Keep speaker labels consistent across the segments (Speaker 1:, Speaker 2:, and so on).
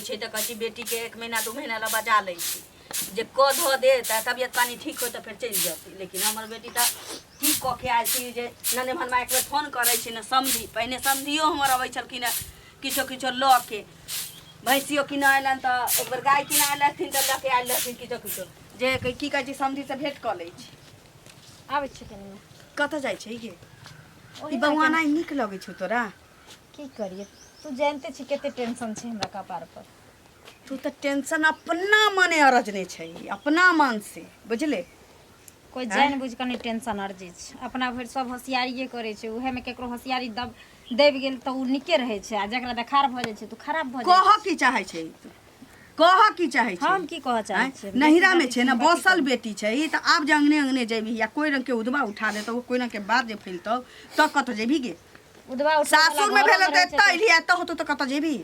Speaker 1: छै त कहै बेटी के 1 महीना 2 महीना ला बजा लै छी जे क धो दे त तबियत पानी ठीक हो त फिर चल जाती लेकिन हमर बेटी त की क के आयल छी जे नने भनमा एक बेर फोन करै छी न समधी पहिने समधियो हमर अबै छलखिन किछो किछो ल के भैंसियो किन आइलन त एक बेर गाय किन आइलथिन त ल के आइल रहथिन किछो किछो जे की कहै छी समधी से भेंट क लै छी
Speaker 2: आबै छी कनी
Speaker 1: कत जाइ छै गे ई बउआना नीक लगै छौ तोरा
Speaker 2: की करिए तू जानते छी केते टेंशन छै हमरा कपार पर
Speaker 1: तू तो टेंशन अपना मने अरजने छै अपना मन से बुझले
Speaker 2: कोई जान बुझ कनी टेंशन अर्जी छै अपना भर सब होशियारिए करे छै उहे में केकरो होशियारी देब गेल त उ निके रहे छै आ जकरा देखार भ जाय छै तू खराब भ जाय
Speaker 1: कह की चाहे छै कह की चाहे छै
Speaker 2: हम की कह चाहे छै
Speaker 1: नहिरा में छै ना बसल बेटी छै त आब जे अंगने अंगने जेबी या कोई रंग के उदबा उठा दे तो कोई रंग के बात जे फैलतौ त कत जेबी गे
Speaker 2: उदबा
Speaker 1: सासुर में भेल त एत इलिया त होतो त कत जेबी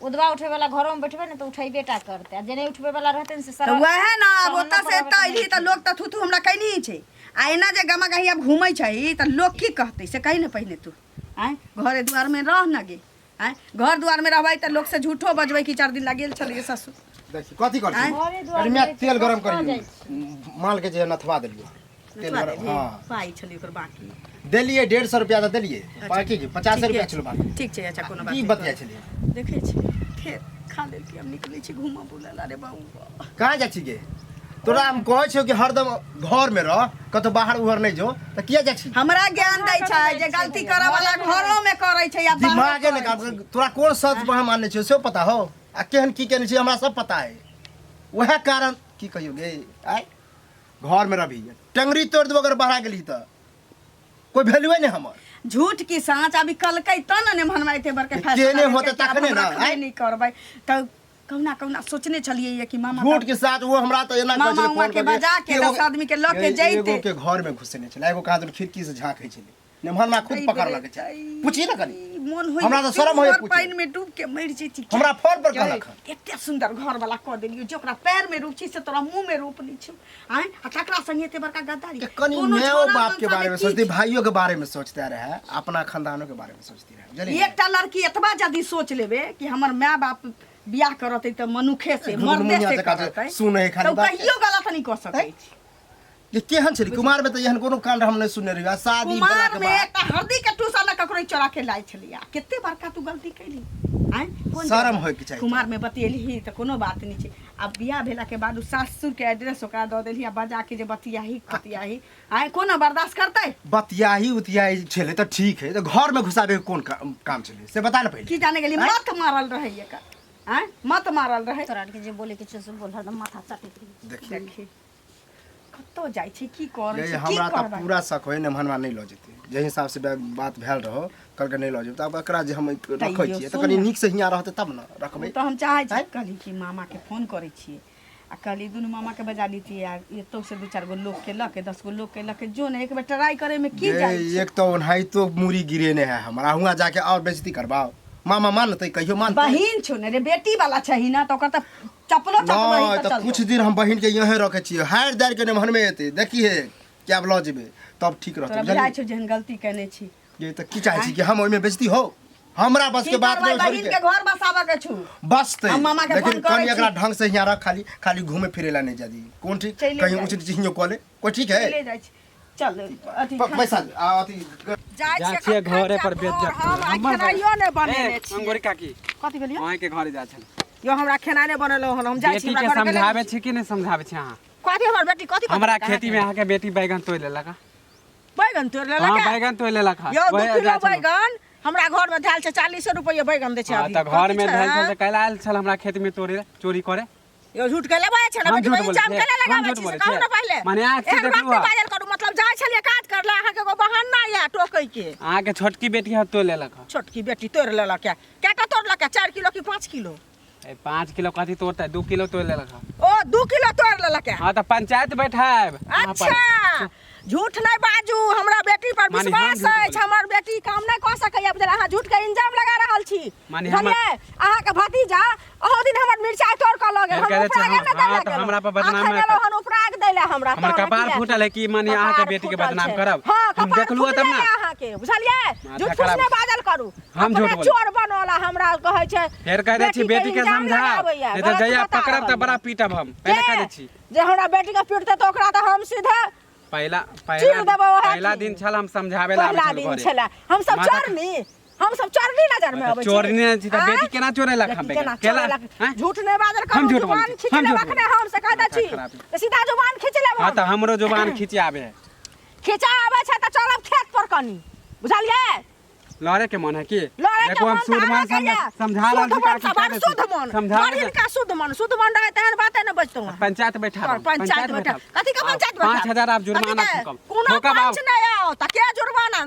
Speaker 2: उदबा उठे वाला घरों में बैठबे न तो उठाई बेटा करते जे नहीं उठबे वाला रहते से सर
Speaker 1: वह ना अब ओता से एत इली त लोग त थुथु हमरा कहनी छै आ एना जे गमा गहिया घूमै छै त लोग की कहतै से कहि न पहिने तू आय घरे द्वार में रह न गे आय घर द्वार में रहबै त लोग से झूठो बजबै कि 4 दिन लागेल छलिए ससुर
Speaker 3: देखी कथी कर छी मैं तेल गरम करियो माल के जे नथवा देलियो तेल गरम हां
Speaker 1: पाई छली ओकर बाकी
Speaker 3: देलिए 150 रुपया त देलिए बाकी के 50 रुपया छलो बाकी
Speaker 1: ठीक छै अच्छा कोनो बात
Speaker 3: की बतिया छलिए
Speaker 1: देखै छी फेर खा लेल कि हम निकलै छी घुमा बुला रे बाबू
Speaker 3: कहां जा छी गे तोरा हम कहै छियो कि हरदम घर में रह कतो बाहर उहर नहीं जो त किया जा छी
Speaker 1: हमरा ज्ञान दै छै जे गलती करे वाला घरो में करै छै या
Speaker 3: दिमागे ने तोरा कोन सच पर मानने छियो से पता हो आ केहन की केने छी हमरा सब पता है वह कारण की कहियो गे आय घर में रही टंगरी तोड़ देबो अगर बाहर गेली त कोई वैल्यूए नहीं हमर
Speaker 1: झूठ की सांच अभी कलकै त न मनवाइते बरके फैसला
Speaker 3: केने होते तखने ना
Speaker 1: नहीं करबै त कौना कौना सोचने छलिए कि मामा
Speaker 3: झूठ के साथ वो हमरा त एना कहै छै
Speaker 1: मामा के बजा के 10 आदमी के ल के जइते
Speaker 3: एगो के घर में घुसने छले एगो कहा खिड़की से झांकै छले ने हमरा खुद पकड़ लगे छै पूछी ना कनी
Speaker 1: मन होई
Speaker 3: हमरा त शरम होय पूछी
Speaker 1: पानी में डूब के मर जैती
Speaker 3: हमरा फोन पर कहलक
Speaker 1: एते सुंदर घर वाला क देलियो जोकरा पैर में रुचि से तोरा मुंह में रूप नहीं छ आय आ तकरा संगे एते बड़का गद्दारी
Speaker 3: कनी मेओ बाप के बारे में सोचती भाइयों के बारे में सोचते रहे अपना खानदानों के बारे में सोचती रहे जल्दी
Speaker 1: एकटा लड़की एतबा जदी सोच लेबे कि हमर माय बाप बियाह करते त मनुखे से मर्दे से करते
Speaker 3: सुने खाली
Speaker 1: बात कहियो गलत नहीं कर सकै
Speaker 3: ये केहन छली कुमार में त एहन कोनो कांड हम नहीं सुनने रही शादी भेला के
Speaker 1: कुमार में एकटा हरदी के टूसा न ककरो चोरा के लाई छलिया केते बड़का तू गलती कैली आय
Speaker 3: शर्म होय के चाहिए
Speaker 1: कुमार में बतियली त कोनो बात नहीं छै अब बियाह भेला के बाद सासुर के एड्रेस ओकरा द देली आ बजा के जे बतियाही कतियाही आय कोनो बर्दाश्त करतै
Speaker 3: बतियाही उतियाही छले त ठीक है त घर में घुसाबे के कोन काम छले से बता न पहले
Speaker 1: की जाने गेली मत मारल रहे एका आय मत मारल रहे
Speaker 2: तोरा के जे बोले के से बोल हरदम माथा चाटैत
Speaker 1: देखी कतो जाय छै की करे छै की
Speaker 3: हमरा त
Speaker 1: करबै
Speaker 3: पूरा शक होय ने मनवा नहीं ल जेते जे हिसाब से बात भेल रहो कल के नहीं ल जेते अब एकरा जे हम रखै छियै त कनी नीक से हिया रहते तब न रखबै
Speaker 1: तो हम चाहै छी कहली कि मामा के फोन करे छियै आ कहली दुनु मामा के बजा दीती आ एतो से 2-4 गो लोग के लके 10 गो लोग के लके जो ने एक बेर ट्राई करे में की जाय छै
Speaker 3: एक तो ओनहाई तो मूरी गिरेने है हमरा हुआ जाके और बेइज्जती करबाओ मामा मानतै कहियो मानतै
Speaker 1: बहिन छौ ने रे बेटी वाला छही ना तो ओकर त चपलो चपलो ही
Speaker 3: त कुछ दिन हम बहिन के यहीं रखे छियै हार दार के मन में एते देखिए क्या ल जेबे तब ठीक रहतै
Speaker 1: बुझाइ छौ जहन गलती करने छी
Speaker 3: ये त की चाहै छी कि हम ओइ में बेइज्जती हो हमरा बस के बात नहीं
Speaker 1: बहिन के घर बसाबा के छु
Speaker 3: बसते
Speaker 1: हम मामा के फोन करे
Speaker 3: कनी एकरा ढंग से यहां रख खाली घूमे फिरेला नहीं जादी कोन ठीक कहीं ऊंच नीच कोले कोई ठीक है
Speaker 1: ले जाय चल अथी
Speaker 3: पैसा अथी
Speaker 1: जाय छै
Speaker 4: घरे पर बेच जा
Speaker 1: हम खाइयो ने बनेने छी
Speaker 4: अंगोरी काकी
Speaker 1: कथि कहलियो
Speaker 4: वहीं के घरे जा छल
Speaker 1: यो हमरा खाना ने बनलो हन हम जाय छी
Speaker 4: बेटी के समझावे छी कि नहीं समझावे छी हां
Speaker 1: कथि हमर बेटी कथि
Speaker 4: हमरा खेती में आके बेटी बैगन तोड़ लेलक
Speaker 1: बैगन तोड़ लेलक
Speaker 4: हां बैगन तोड़ लेलक
Speaker 1: यो 2 किलो बैगन हमरा घर में धाल छै 40 रुपया बैगन दे छै अभी
Speaker 4: त घर में धाल छै त कैला आयल छल हमरा खेत में तोड़े चोरी करे
Speaker 1: यो झूठ के लेबा छै ना बेटी जाम के लगाबै छी कहू ना पहले
Speaker 4: माने आंख से देखलुआ
Speaker 1: बाजल करू मतलब जाय छलिए काज करला अहाँ के एगो बहाना या टोकै के
Speaker 4: अहाँ के छोटकी बेटी हाथ तोड़ लेलक
Speaker 1: छोटकी बेटी तोड़ लेलक केटा तोड़लक 4 किलो की 5 किलो
Speaker 4: 5 किलो कथी तोड़ता 2 किलो तोड़ लेलक
Speaker 1: ओ 2 किलो तोड़ लेलक
Speaker 4: हां त पंचायत बैठाब
Speaker 1: अच्छा झूठ नहीं बाजू हमरा बेटी पर विश्वास है हमर बेटी काम नहीं क सकैया अहाँ झूठ के इल्जाम लगा रहल छी बुझलिए अहाँ के भतीजा ओहो दिन हमर मिर्चाई तोड़ के लगे हम
Speaker 4: हां त हमरा पर बदनाम है
Speaker 1: हम उपराग देला हमरा
Speaker 4: हमर कपार फूटल है कि माने अहाँ के बेटी के बदनाम करब हम देखलुआ तब ना
Speaker 5: के बुझलिए झूठ फूस
Speaker 4: खराब।
Speaker 5: ने बाजल करू
Speaker 4: हम झूठ
Speaker 5: अपने
Speaker 4: बोले।
Speaker 5: चोर बनोला हमरा कहै छै
Speaker 4: फेर कह दै छी बेटी के
Speaker 5: इल्जाम
Speaker 4: समझा
Speaker 5: लगाबैया,
Speaker 4: नहीं तो
Speaker 5: गलत
Speaker 4: जहिया
Speaker 5: बता
Speaker 4: पकड़ब
Speaker 5: रहल
Speaker 4: त बड़ा
Speaker 5: यऽ।
Speaker 4: पीटब हम पहले कह दै छी
Speaker 5: जे हमरा बेटी के पीटते तो ओकरा तो हम सीधे
Speaker 4: पहला
Speaker 5: चीर देबै ओहे
Speaker 4: पहला
Speaker 5: की।
Speaker 4: दिन छल हम समझावे ला
Speaker 5: पहला दिन छला हम सब चोरनी हम सब चोरनी नजर में आबै छै
Speaker 4: चोरी नहीं छी त
Speaker 5: आँय?
Speaker 4: बेटी केना चोरे लख हम
Speaker 5: बेटी केना
Speaker 4: केला
Speaker 5: चोरेलक?
Speaker 4: हैं?
Speaker 5: झूठ ने बाजल
Speaker 4: हम
Speaker 5: करू
Speaker 4: झूठ
Speaker 5: जुबान
Speaker 4: बोलै छी,
Speaker 5: खींच
Speaker 4: हम
Speaker 5: ले
Speaker 4: झूठ
Speaker 5: रखने
Speaker 4: बोलै
Speaker 5: हम से कहै छी
Speaker 4: खराब।
Speaker 5: तो सीधा जुबान खींच ले
Speaker 4: हां त हमरो जुबान खींचे आवे है
Speaker 5: खींचा आबै छै त चलब खेत पर कनी बुझलिए
Speaker 4: लड़े के मन है की
Speaker 5: लड़े के
Speaker 4: देखो हम
Speaker 5: मन
Speaker 4: शुद्ध मन समझा रहल छी का
Speaker 5: शुद्ध मन
Speaker 4: समझा
Speaker 5: बड़ी का शुद्ध मन रहे तहन बाते न बचतो
Speaker 4: पंचायत बैठा
Speaker 5: पंचायत बैठा कथी का पंचायत बैठा
Speaker 4: 5000 आप जुर्माना ठोकब
Speaker 5: कोनो
Speaker 4: ठोकब
Speaker 5: पंच नहीं आओ त के जुर्माना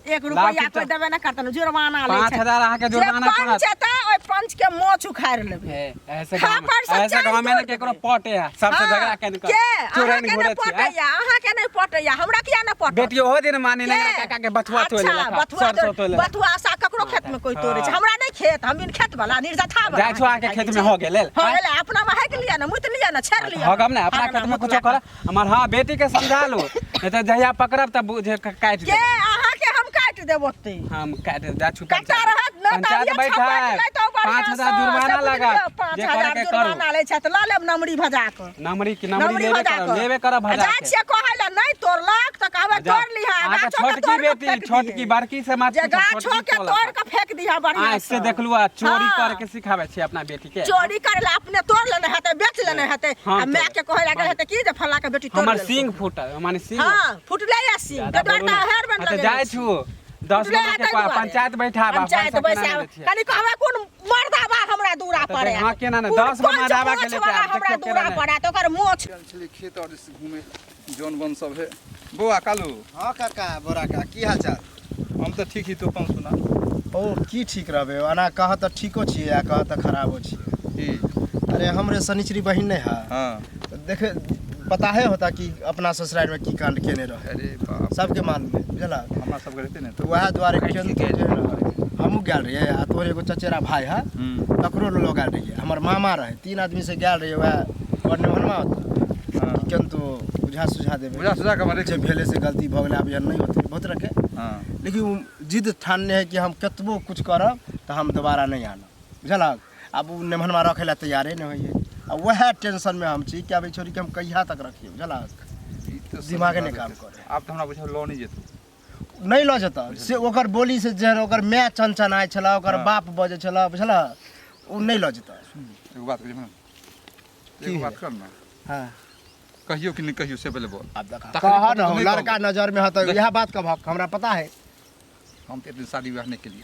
Speaker 5: 1 रुपया कोई देबे न करतन जुर्माना ले
Speaker 4: 5000 आके जुर्माना पड़त
Speaker 5: पंच त ओय पंच के मोछ उखाड़ लेबे
Speaker 4: ऐसे
Speaker 5: हाँ, पर सच्चाई
Speaker 4: गांव में
Speaker 5: जोड़
Speaker 4: न केकरो पटे है सबसे झगड़ा के
Speaker 5: के
Speaker 4: चोरन
Speaker 5: अहाँ के
Speaker 4: घुरे
Speaker 5: नहीं
Speaker 4: छी
Speaker 5: पटैया अहाँ के नहीं पटैया हमरा किया न पटत
Speaker 4: बेटी हो दिन माने
Speaker 5: के?
Speaker 4: न काका के बथुआ तोड़ ले सरसों तोड़ ले
Speaker 5: बथुआ सा ककरो खेत में कोई तोड़े छै हमरा नहीं खेत हम बिन खेत वाला निर्जथा वाला
Speaker 4: जाय छो आके खेत में हो गेल
Speaker 5: हो गेले अपना में हैक लिया ना मुत लिया ना छेड़ लिया
Speaker 4: होगम ना अपना खेत में कुछ कर हमर हां बेटी के समझा लो नहीं तो जहिया पकड़ब तब बुझे काट
Speaker 5: के अहाँ के हम काट देब ओते
Speaker 4: हम काट जा छु
Speaker 5: कट्टा रहत न
Speaker 4: पंचायत बैठा है 5000 जुर्माना लगा जे करे के करू
Speaker 5: जुर्माना ले छै त ला लेब नमरी भजा के
Speaker 4: नमरी की नमरी लेबे करब भजा
Speaker 5: जाय
Speaker 4: के
Speaker 5: छै कहला नहीं तोड़लक त कहबे तोड़ लिहा
Speaker 4: आगे छोटकी बेटी छोटकी बड़की से मत
Speaker 5: जे गाछो के तोड़ के फेंक दिहा बढ़िया
Speaker 4: आज से देखलू आ चोरी करके सिखावे छी अपना बेटी के
Speaker 5: चोरी करे ला अपने तोड़ लेने हेते बेच लेने हेते
Speaker 4: हाँ,
Speaker 5: आ मैं के कहे लगे हेते की जे फल्ला के बेटी तोड़
Speaker 4: हमर
Speaker 5: लेलको।
Speaker 4: सिंग फूट माने सिंग
Speaker 5: हां फुटले या सिंह के डरता हेर बन
Speaker 4: अच्छा
Speaker 5: लगे
Speaker 4: जाय छु 10 लोग के पंचायत बैठा बा
Speaker 5: पंचायत बैसा कनी कहबे कोन मर्दा बा हमरा दूरा
Speaker 4: तो
Speaker 5: पड़े
Speaker 4: हाँ, केना ने, 10 गो मर्दावा के लेके आब,
Speaker 5: हमरा
Speaker 4: देखियो
Speaker 5: दूरा
Speaker 4: केना ने।
Speaker 5: पड़े तो ओकर मोछ
Speaker 6: चली खेत और इस घूमे जौन बन सब है बौआ कालू
Speaker 3: हाँ काका बोरा का की हाल चाल
Speaker 6: हम तो ठीक ही तो अपन सुना
Speaker 3: ओ की ठीक रहबे ओना कह त ठीको छियै आ कह त खराबो छियै
Speaker 6: की
Speaker 3: अरे हमरे शनिचरी बहिन नहीं है
Speaker 6: हाँ
Speaker 3: देखे पता है होता कि अपना ससुराल में की कांड केने रहे
Speaker 6: अरे बाप
Speaker 3: सबके मालूम है बुझला
Speaker 6: हमारा सब रहते ने
Speaker 3: तो वह द्वारे केन तो जे है हमहू गेल रहिए आ तोहर एगो चचेरा भाई है तकरो लोग गेल रहिए हमर मामा रहे 3 आदमी से गेल रहिए वह पढ़ने भनमा होता
Speaker 6: हाँ
Speaker 3: केन तो बुझा सुझा देबे
Speaker 6: बुझा सुझा के हमारे
Speaker 3: जे भेले से गलती भ गेलै अब यह नहीं होते बहुत रखे
Speaker 6: हाँ
Speaker 3: लेकिन उ जिद ठानने है कि हम कतबो कुछ करब तो हम दोबारा नहीं आना बुझलक अब उ नेमहनमा रखे ला तैयारे नहीं होइए अब वह टेंशन में हम छी कि अब छोरी के हम कहिया तक रखिए बुझलक
Speaker 6: ई तो
Speaker 3: दिमागे नहीं काम करे
Speaker 6: आप तो हमरा बुझा लो नहीं जेतू
Speaker 3: नहीं लऽ जेता से ओकर बोली से जे ओकर माय चनचनाय छला ओकर
Speaker 6: हाँ।
Speaker 3: बाप बजे छला बुझला उ नहीं लऽ जेता
Speaker 6: एगो बात करिए ना
Speaker 3: की
Speaker 6: एगो
Speaker 3: है?
Speaker 6: बात कर ना
Speaker 3: हां
Speaker 6: कहियो कि नहीं कहियो से पहले बोल
Speaker 3: अब देखा
Speaker 6: तखन
Speaker 3: कहा
Speaker 6: तो
Speaker 3: न
Speaker 6: नहीं
Speaker 3: लड़का
Speaker 6: कहब।
Speaker 3: नजर में है तो
Speaker 6: देख।
Speaker 3: यह बात का हक हमरा पता है
Speaker 6: हम तो इतने शादी ब्याह नहीं के लिए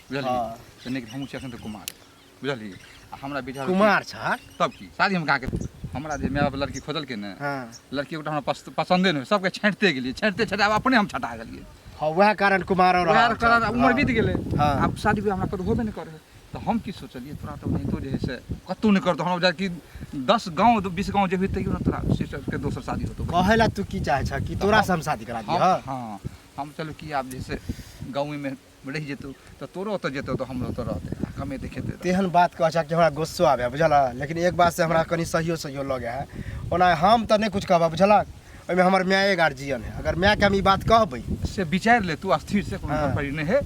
Speaker 6: बुझलिए
Speaker 3: हाँ।
Speaker 6: तो नहीं हम छी तो कुमार बुझलिए आ हमरा बिचार
Speaker 3: कुमार छ
Speaker 6: तब की शादी हम कहाँ के हमरा जे माय बाप लड़की खोजल के ने
Speaker 3: हां
Speaker 6: लड़की गोटा हमरा पसंदे नहीं सबके छाँटते गेलिए छाँटते अब अपने हम छटा गेलिए
Speaker 3: हाँ वह कारण कुमार और
Speaker 6: यार करा उम्र बीत गेले
Speaker 3: हाँ।
Speaker 6: अब शादी ब्याह हमरा कतो होबे नहीं करे तो हम की सोचलिए तोरा तो नहीं तो जे है से कतौ नहीं करतो हम जा कि 10 गांव 20 गांव जे होई तैयो ना तोरा सिस्टर के दोसर शादी होतो
Speaker 3: कहेला तू की चाहे छ कि तोरा से हम शादी करा दिया
Speaker 6: हाँ हम चलो कि आप जैसे गाँव में रह जेतौ तो तोरो तो जेतौ तो हमरो तो रहते कमे देखेते
Speaker 3: तेहन बात कह छ कि हमरा गुस्सो आवे बुझला लेकिन एक बात से हमरा कनी सहियो लगे है ओना हम त नहीं कुछ कहबा बुझला ओमे हमर माय गार्जियन है अगर माय के हम ई बात कहबै
Speaker 6: से विचार ले तू अस्थिर से कोनो
Speaker 3: हाँ।
Speaker 6: परी नहीं है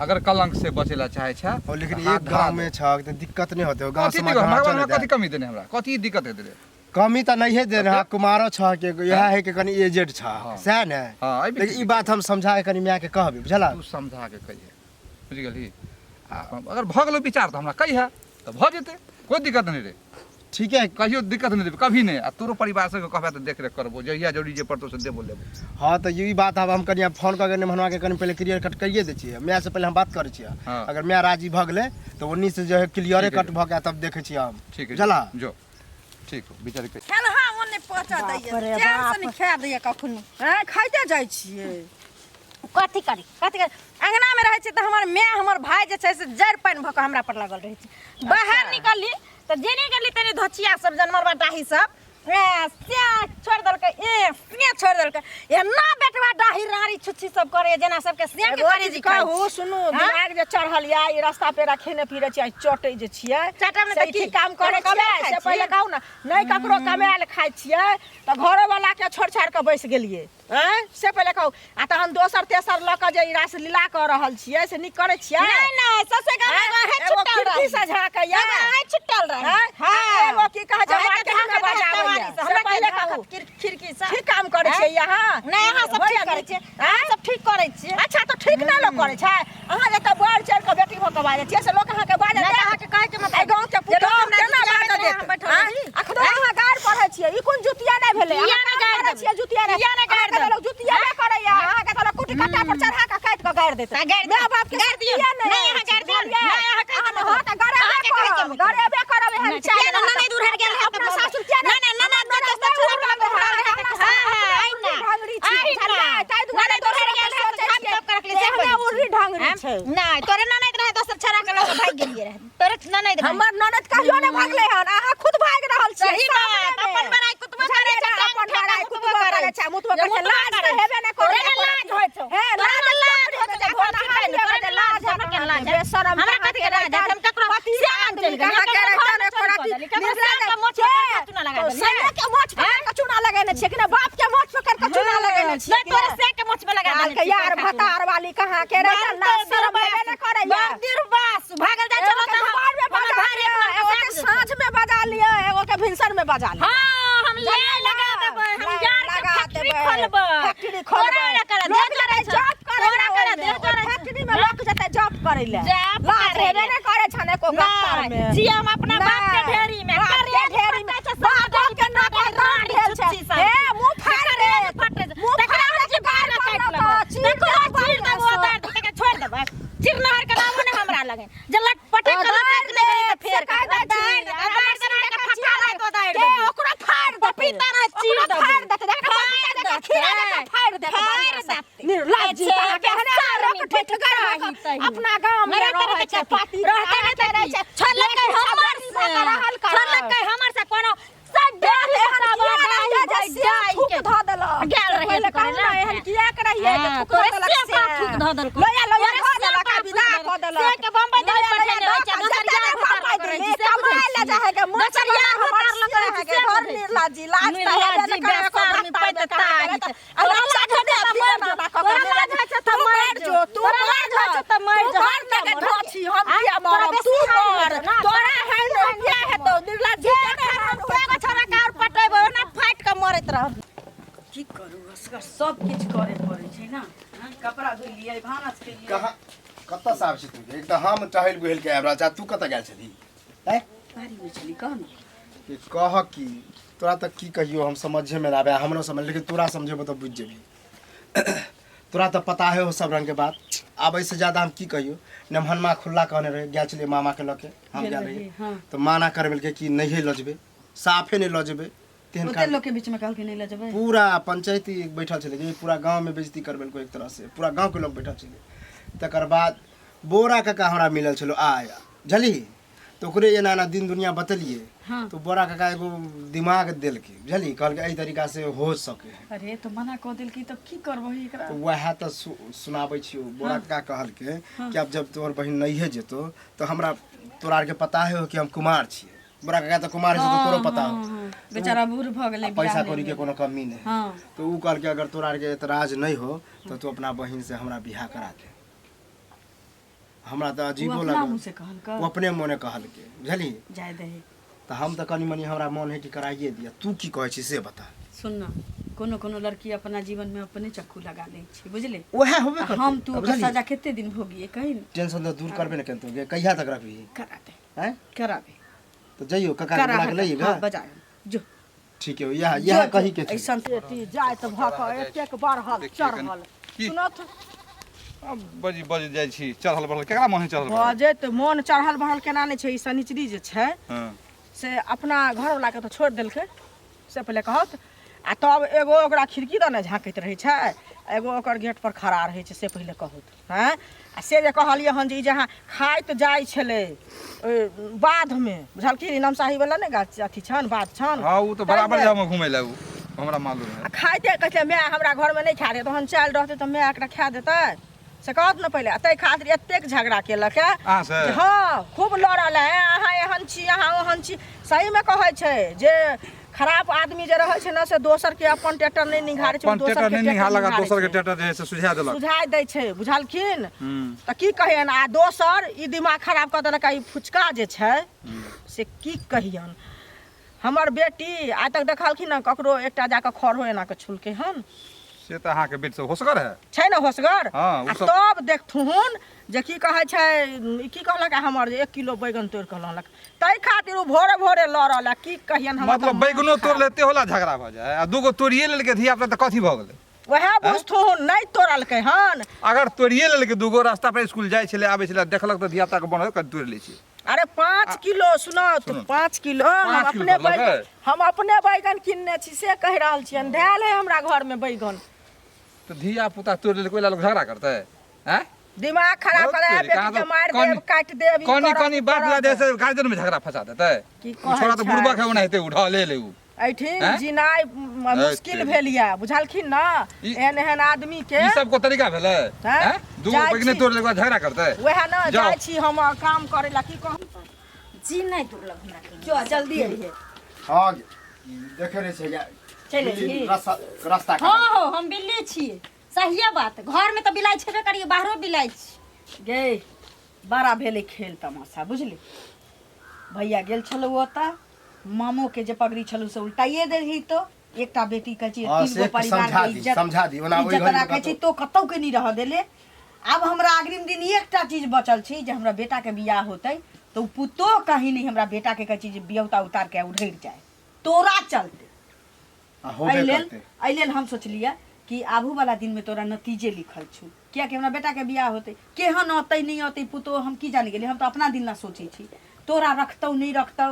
Speaker 6: अगर कलंक से बचेला चाहे छा
Speaker 3: और लेकिन
Speaker 6: तो हाथ
Speaker 3: एक
Speaker 6: धरा
Speaker 3: गांव
Speaker 6: दे।
Speaker 3: में छ त दिक्कत नहीं होते गांव
Speaker 6: कथी
Speaker 3: समाज
Speaker 6: दिक्कत?
Speaker 3: हाँ
Speaker 6: हमरा
Speaker 3: चले
Speaker 6: कथी
Speaker 3: जाए।
Speaker 6: कमी देने हमरा कथी दिक्कत है तेरे
Speaker 3: कमी त नहीं है दे रहा कुमारो छ के यह है कि कनी एजेड छ
Speaker 6: हाँ।
Speaker 3: सह ने
Speaker 6: हाँ
Speaker 3: लेकिन ई बात हम समझा के कनी माय के कहबै बुझला
Speaker 6: तू समझा के कहिए बुझ गेली अगर भ गेलो विचार तो हमरा कहिया तो भ जेते कोई दिक्कत नहीं रे
Speaker 3: ठीक है
Speaker 6: कहियो दिक्कत नहीं देबे कभी नहीं आ तोरो परिवार से कहबे तो देख रेख करबो जहिया जरूरी जे पड़तो से देबो लेबो
Speaker 3: हाँ तो यही बात अब हम कनी फोन करके निमहनवा के कनी पहले क्लियर कट करिए दे छियै माय से पहले हम बात करे छियै
Speaker 6: हाँ।
Speaker 3: अगर माय राजी भ गेलै तो उन्हीं से जो है क्लियर
Speaker 6: ठीक है।
Speaker 3: कट भ गया तब देखे छियै हम
Speaker 6: ठीक है
Speaker 3: बुझला
Speaker 6: जो ठीक हो विचार के
Speaker 1: खेल हाँ ओने पहुंचा दैए जान से नहीं खा दैए कखनो हैं खाइते जाइ छियै
Speaker 2: कथी करी अंगना में रहे त हमर माय हमर भाई जे छै से जड़ पानि भऽ कऽ हमरा पर लगल रहै छै बाहर निकलली त जेने गेली तने धोचिया सब जनमर बटाही सब छोड़ देलकै छोड़ देलकै एना बेटवा डाही रारी छुच्छी सब करे जेना सबके से के करे जी
Speaker 5: कहू सुनू दिमाग जे चढ़ल या ई रास्ता पे खेने फिरे छियै चटै जे छियै
Speaker 2: चटम ने
Speaker 5: से की काम करे छियै से पहिले कहू ना नहीं ककरो कमायल खाइ छियै त घरो वाला के छोड़ छाड़ के बैस गेलियै हैं से पहिले कहू आ तहन दोसर तेसर ल के जे ई रास लीला क रहल छियै से निक करे छियै
Speaker 2: नहीं ससे का है छुट्टल
Speaker 5: खिड़की से झाके या
Speaker 2: है छुट्टल रहे
Speaker 5: हां एगो की कहे छै मार्केट में बजाबै से पहिले कहू
Speaker 2: खिड़की से
Speaker 5: ठीक काम करे छियै यहाँ
Speaker 2: नहीं यहाँ सब ठीक करे छियै हां सब ठीक करे छियै
Speaker 5: अच्छा तो ठीक ना लोग करे छै अहाँ जे त बढ़ चढ़ के बेटी भऽ के बाजे छियै से लोग अहाँ के बाजे
Speaker 2: नहीं अहाँ के कहे के मतलब
Speaker 5: गांव के पुतो केना बाजे देत अखनो अहाँ गाड़ पढ़ै छियै ई कोन जुतिया नै भेलै
Speaker 2: या नै गाड़ दै
Speaker 5: छियै जुतिया नै गाड़ दै लोग जुतिया नै करैया अहाँ के त कुटी कट्टा पर चढ़ा के काट के गाड़ देत माय बाप के गाड़ दियो नहीं अहाँ गाड़ दियो नहीं अहाँ कहे के हां त गरेबे करब एहन चाहे
Speaker 2: नहीं दूर हट गेल
Speaker 5: अपना सासुर के ना ना ना ना तो छोड़ के
Speaker 2: आई ना
Speaker 5: ढंगरी छी ताई दुआरे दूर हट गेल हम सब कर ले से उरी ढंगरी छै
Speaker 2: नहीं तोरे ननद रहे दोसर छरा के लोग भाग गेलिए रहे तोरे ननद रहे
Speaker 5: हमर ननद कहियो नै भागले हन अहाँ खुद भाग रहल छी
Speaker 2: सही बात अपन बड़ाई कुतबा करे छै
Speaker 5: अपन बड़ाई कुतबा करे छै मुतबा करे लाज त हेबे नै करे लाज होय छै हे लाज होय छै घर हाल लाज हमरा के लाज बेशरम
Speaker 2: हमरा कथि के लाज हम ककरो सियान चल गए
Speaker 5: कहां के रहता नै कोराती निर्जा के मोछ चूना लगा दे सैया के मोछ पकड़ के चूना लगाने छै कि ना बाप के मोछ पकड़ के चूना लगाने छै
Speaker 2: नहीं तोरे से के मोछ में लगा दे
Speaker 5: के यार भतार वाली कहां के रहता ना शर्म हेबे नै करे या
Speaker 2: मंदिर बस भागल जाय चलो त
Speaker 5: बार में बजा लिया एगो के साँझ में बजा लिया एगो के भिनसर में बजा लिया
Speaker 2: हां हम ले लगा देबै हम यार
Speaker 5: लगा
Speaker 2: फैक्ट्री
Speaker 5: देबै
Speaker 2: खोलबै
Speaker 5: फैक्ट्री खोलबै
Speaker 2: लोग करे जॉब करे
Speaker 5: तोरा करे दे फैक्ट्री में लोग जते जॉब करे ले
Speaker 2: जॉब
Speaker 5: लाज हेबे नै करे छने को गप्पर में
Speaker 2: जी हम अपना बाप के ढेरी में
Speaker 5: करे ढेरी में बाप के ना के रान ढेर छै हे मुंह फाड़ दे मुंह फाड़ दे बाहर काट लो
Speaker 2: देखो चीर देबो उतार दे के छोड़ देबै चिरनहर के नाम ने हमरा लगे जे लटपटे के लटक दे तो फेर का दाई के फटा रे को दाई
Speaker 5: दे ओकरा फाड़ दे
Speaker 2: पपीता ना चीर दे
Speaker 5: फाड़ दे देख खीरा दे फाड़ दे निर्लज्ज के सारा ठठ कर अपना गांव में रहे छै पाती रहते रहे छै
Speaker 2: छलक हमर से छलक हमर से कोनो सब
Speaker 5: थूक ध देला
Speaker 2: गेल रहे
Speaker 5: पहिले कहला एहन किया के रहिए जे थूक ध देलक से
Speaker 2: थूक ध देलक
Speaker 5: लोया लोया ध देलक आ विदा क देलक
Speaker 2: से के बम्बई दे पठेने होय छै दोसरिया
Speaker 5: बम्बई दे कमाय ले जाए के मोचरिया हमर लग रहे के घर निर्लज्जी लाज त हेबे न करे को में पैदता आ लाज धे मर जो तोरा लाज छ त मर जो तू मर जो त मर जो घर के ढोछी हम किया मरब तू मर तोरा है न किया है तो निर्लज्जी के हम
Speaker 2: छोरा कार पटेबो ना फाट के मरत रह
Speaker 1: की करू असगर सब किछ करे पड़े छै ना कपड़ा धोइ लियै भानस के लिए
Speaker 3: कहाँ कतऽ से आबै छी तू एक तऽ हम टहल बुहल के आबि रहल छी तू कतऽ गेल छली हैं
Speaker 1: बारी में छली कह न
Speaker 3: कि कह की तोरा तक की कहियो हम समझे में ना आबे हमरो समझ लेकिन तोरा समझेबो तऽ बुझ जेबी तोरा तऽ पता है वो सब रंग के बात अब इससे ज्यादा हम की कहियो नमहनमा खुल्ला कहने रहे गेल छलियै मामा के लके हम गेल रहियै तऽ माना करबेलकै कि नहीं लऽ जेबै साफे नहीं लऽ जेबै तेहन
Speaker 1: ओते लोग के बीच में कहल के नहीं ले जेबै
Speaker 3: पूरा पंचायती बैठल छलै जे पूरा गांव में बेइज्जती करबेलको एक तरह से पूरा गांव के लोग बैठल छलै तकर बाद बोरा काका हमरा मिलल छलो आया बुझली तो ओकरे एना एना दिन दुनिया बतलिए तो बोरा काका एगो दिमाग देलकै बुझली कहलकै एहि तरीका से हो सके
Speaker 1: अरे तो मना क देल की तब की करबही एकरा
Speaker 3: तो वह तो सुनाबै छियो बोरा काका कहलकै कि अब जब तोर बहिन नहीं जेतो तो हमरा तोरा आर के पता है कि हम कुमार छियै बोरा काका तो कुमार है तो तोरो पता हो
Speaker 1: बेचारा बूढ़ भ गेलै
Speaker 3: पैसा कौड़ी के कोनो कमी नहीं तो ऊ कहलकै अगर तोरा आर के एतराज नहीं हो तो तू अपना बहिन से हमरा बियाह करा दे हमरा तो अजीबो लगा वो अपने मोने कहलकै बुझली
Speaker 1: जाय दे
Speaker 3: तो हम तो कनी मनी हमरा मन है कि कराइए दिया तू की कहै छी से बता
Speaker 1: सुन न कोनो कोनो लड़की अपना जीवन में अपने चक्कू लगा लै छै बुझले
Speaker 3: ओहे होबे करतै
Speaker 1: हम तू ओकर सजा कते दिन भोगिए कहि न
Speaker 3: टेंशन तो दूर करबे न केनतो गे कहिया तक रखबी
Speaker 1: करा दे
Speaker 3: हैं
Speaker 1: करा दे
Speaker 3: तो जइयो काका के बुला के लइएगा
Speaker 1: हां बजा जो
Speaker 3: ठीक है यह कही के
Speaker 1: ऐसा
Speaker 5: बेटी जाय त भक एतेक बढ़ल चढ़ल सुनत
Speaker 6: अब बजी जाइ छी चढ़ल बढ़ल केकरा मन है चढ़ल
Speaker 5: बजे त मन चढ़ल बढ़ल केना नै छै ई सनिचरी जे छै
Speaker 6: हां
Speaker 5: से अपना घर वाला के तो छोड़ देलकै से पहिले कहत आ तब एगो ओकरा खिड़की दने झाँकैत रहै छै एगो ओकर गेट पर खड़ा रहै छै से पहिले कहू हैं आ से जे कहलिए हन जे ई जहाँ खाइत जाइ छलै बाध में बुझलखिन नमसाही वाला ने गाछ अथी छन बाध छन
Speaker 6: हां उ तो बराबर जाम घुमै ले उ हमरा मालूम है
Speaker 5: खाइते कहते माय हमरा घर में नहीं खा दे तहन चाल रहते तो माय एकरा खा देतै से कहत न पहिले तै खातिर एतेक झगड़ा केलक है हाँ खूब लड़ल है अहाँ एहन छी अहाँ ओहन छी सही में कहै छै जे खराब आदमी जे रहै छै न से दोसर के अपन ट्रैक्टर नहीं निघारै छै
Speaker 6: दोसर के नहीं निघार लगा दोसर के ट्रैक्टर जे है से सुझा देलक
Speaker 5: सुझाय दै छै बुझलखिन त की कहियन आ दोसर ई दिमाग खराब क देलक ई फुचका जे छै से की कहियन हमर बेटी आज तक देखलखिन न ककरो एकटा जाके खर हो एना के छुलके हन
Speaker 6: से त अहाँ के बेट से होसगर है
Speaker 5: छै न होसगर
Speaker 6: हाँ,
Speaker 5: आ तब देखथुन जे की कहै छै की कहलक हमर 1 किलो बैगन तोड़ के ललक तै खातिर उ भोरे भोरे लड़ल है की कहियन हम
Speaker 6: मतलब बैगनो तोड़ लेते होला झगड़ा भ जाए आ दूगो तोड़िए लेलके धिया पुता त कथी भ गेलै
Speaker 5: वह बुझथुन नहीं तोड़लकै हन
Speaker 6: अगर तोड़िए लेलके दूगो रास्ता पर स्कूल जाय छले आबै छले देखलक त धिया पुता के बनल कद तोड़ लै छी
Speaker 5: अरे 5 किलो सुनो तो 5 किलो हम अपने बैगन किनने छी से कह रहल छियन धैल है हमरा घर में बैगन
Speaker 6: तो धिया पुता तोड़ लेलके ओला लोग झगड़ा करते हैं
Speaker 5: दिमाग खराब करे बेटी के मार देब काट देब
Speaker 6: कनी कनी बात ला दे से गार्जियन में झगड़ा फंसा देते छोड़ा तो बुढ़बा के ओनाहिते उठा ले ले उ
Speaker 5: ऐठिन जिनाई मुश्किल भेलिया बुझलखिन ना एहन एहन आदमी के
Speaker 6: ई सब को तरीका भेलै हैं दू बैगने तोड़ लेके झगड़ा करते
Speaker 5: वह ना जाय छी हम काम करे ला की कहम
Speaker 2: जी नहीं तोड़लक हमरा के
Speaker 1: जो जल्दी आइए
Speaker 3: हां देखे रे छै
Speaker 1: चले छी
Speaker 3: रास्ता
Speaker 2: हां हम बिल्ली छिए सहिए बात घर में तो बिलाई छेबे करिए बाहरो बिलाई छी
Speaker 1: गे बड़ा भेले खेल तमाशा बुझली भैया गेल छलो ओता मामो के जे पगड़ी छलू से उल्टाइए दे रही तो एकटा बेटी कह छी तीन गो परिवार के इज्जत
Speaker 3: समझा दी ओना ओइ
Speaker 1: इज्जत राखै छी तो कतौ के नहीं रह देले अब हमरा अग्रिम दिन एकटा चीज बचल छी जे हमरा बेटा के बियाह होतै तो पुतो कहीं नहीं हमरा बेटा के कह छी जे बियौता उतार के उधर जाए तोरा चलते अइलेल हम सोचलिए कि आबू वाला दिन में तोरा नतीजे लिखल छु किया कि हमरा बेटा के बियाह होतै केहन होतै नहीं होतै पुतो हम की जान गेली हम तो अपना दिन ना सोचै छी तोरा रखतौ नहीं रखतौ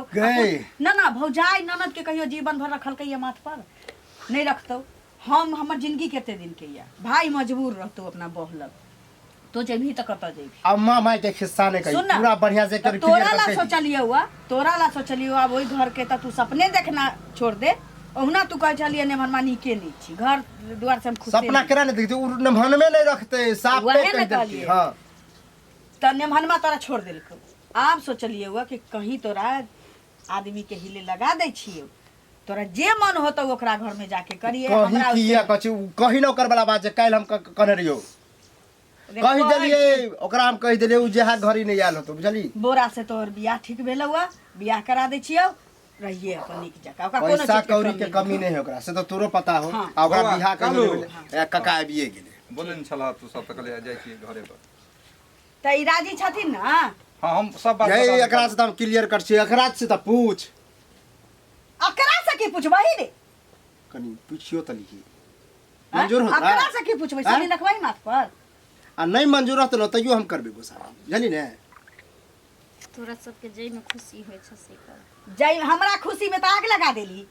Speaker 1: ना ना भौजाई ननद के कहियो जीवन भर रखल के माथ पर नहीं रखतौ हम हमर जिंदगी केते दिन के या भाई मजबूर रहतौ अपना बहलक तो जेबही त कत जेबही
Speaker 3: अम्मा माई के खिस्सा ने कही पूरा बढ़िया से कर
Speaker 1: तोरा ला सोचलिए हुआ तोरा ला सोचलिए अब ओई घर के त तू सपने देखना छोड़ दे ओहना तू कह चलिए ने मनमानी के नहीं छी घर द्वार से हम खुश
Speaker 3: सपना करा नहीं देखते उ मन में नहीं रखते साफ पे कह देती हां
Speaker 1: त ने मनमा तोरा छोड़ देलको आप सोचलिए हुआ कि कहीं तोरा आदमी के हिले लगा दे छियो तोरा जे मन होतो ओकरा घर में जाके करिए
Speaker 3: हमरा किया कहि न कर वाला बात जे काल हम कने रहियो कहि देलिए ओकरा हम कहि देलिए उ जहा घरी नहीं आल होतो बुझली
Speaker 1: बोरा से तोर बियाह ठीक भेल हुआ बियाह करा दे छियो रहिए अपन निक जका ओकरा कोनो
Speaker 3: पैसा कौड़ी के कमी नहीं है ओकरा से तो तोरो पता हो आ ओकरा बियाह कर कका आबिए गेले
Speaker 6: बोले न छला तू सब तक ले जाय छी घरे पर
Speaker 1: त ई राजी छथिन ना
Speaker 6: हां हम सब बात
Speaker 3: यही एकरा से हम क्लियर कर छी एकरा से त पूछ
Speaker 1: अकरा से की पूछबही रे
Speaker 3: कनी पूछियो त लिखी मंजूर हो
Speaker 1: अकरा से की पूछबही साली रखबही माथ पर
Speaker 3: आ नहीं मंजूर हो त तइयो हम करबे गोसा जानी ने
Speaker 2: तोरा सबके जई में खुशी होय छ से कर
Speaker 1: जय हमरा खुशी में त आग लगा देली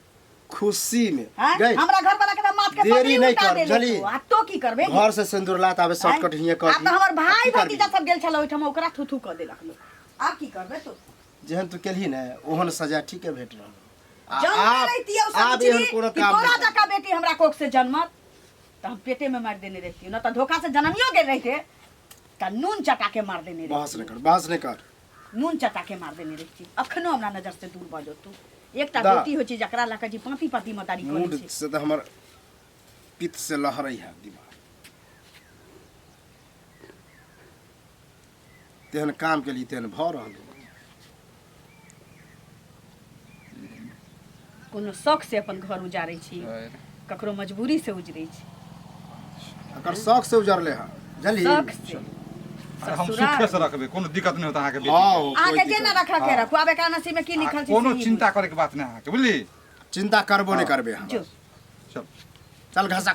Speaker 3: खुशी में
Speaker 1: गई हमरा घर वाला के माथ के
Speaker 3: देरी नहीं कर जली
Speaker 1: आ तो की करबे
Speaker 3: घर से सिंदूर लात आवे शॉर्टकट हिया कर
Speaker 1: आ त हमर भाई भतीजा सब गेल छल ओठम ओकरा थुथु क देलक लोग आप की करबे तो
Speaker 3: जेहन तू केलही ने ओहन सजा ठीक है भेट रहल
Speaker 1: जन्म रहितियो
Speaker 3: आप एहन कोनो काम
Speaker 1: तोरा जका बेटी हमरा कोख से जन्मत त हम पेटे में मार देने रहती न त धोखा से जन्मियो गेल रहते त नून चटा के मार देने रहती
Speaker 3: बहस नहीं कर
Speaker 1: नून चटा के मार देने रहती अखनो हमरा नजर से दूर भ जो तू एकटा बेटी होची जकरा लका जी पाती पाती मतारी करे छी
Speaker 3: से त हमर पित्त से लहरई है दिमाग तेहन काम के लिए तेहन भ रहल
Speaker 1: कोनो शौक से अपन घर उजारै छी ककरो मजबूरी से उजरै छी
Speaker 3: अकर शौक से उजरले है जली
Speaker 1: शौक से
Speaker 6: हम सुखे से रखबे कोनो दिक्कत नहीं होता आके बेटी
Speaker 1: आके जेना रखा के रखू आबे का नसीब में की लिखल छी
Speaker 6: कोनो चिंता करे के बात नहीं आके बुझली
Speaker 3: चिंता करबो नहीं करबे हम
Speaker 6: चल
Speaker 3: चल घसा